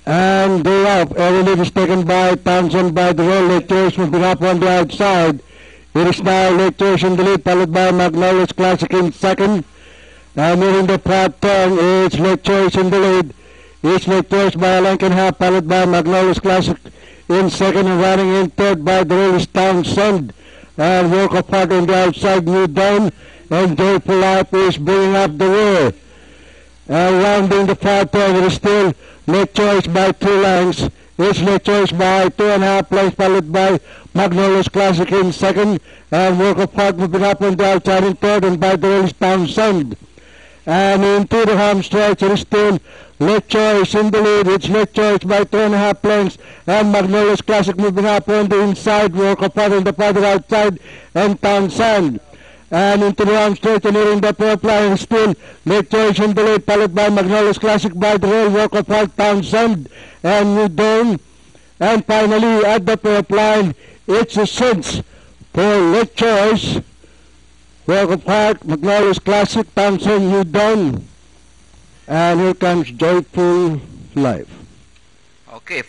And day off. Early lead is taken by Townsend by the roll. Late Choice moving up on the outside. It is now Late Choice in the lead, followed by Magnolia's Classic in second. Now moving the flat turn, it's Late Choice in the lead. It's Late Choice by a length and a half, followed by Magnolia's Classic in second, and running in third by the roll is Townsend. And Work of Art on the outside, New Dawn. And Joyful Life is bringing up the rear. And rounding the far turn, it is still Late Choice by 2 lengths. It's Late Choice by 2.5 lengths, followed by Magnolia's Classic in second. And Work of Art moving up on the outside in third, and by the roll is Townsend. And into the home stretch, it is still Late Choice in the lead. It's Late Choice by 2.5 lengths, and Magnolia's Classic moving up on the inside. Work of Art on the farther outside, and Townsend. And into the home stretch, and nearing the fourth line, still Late Choice in the lead, followed by Magnolia's Classic by the roll. Work of Art, Townsend, and New Dawn. And finally, at the fourth line, it's a cinch for Late Choice. Work of Art, Magnolia's Classic, Townsend, New Dawn. And here comes Joyful Life. Okay,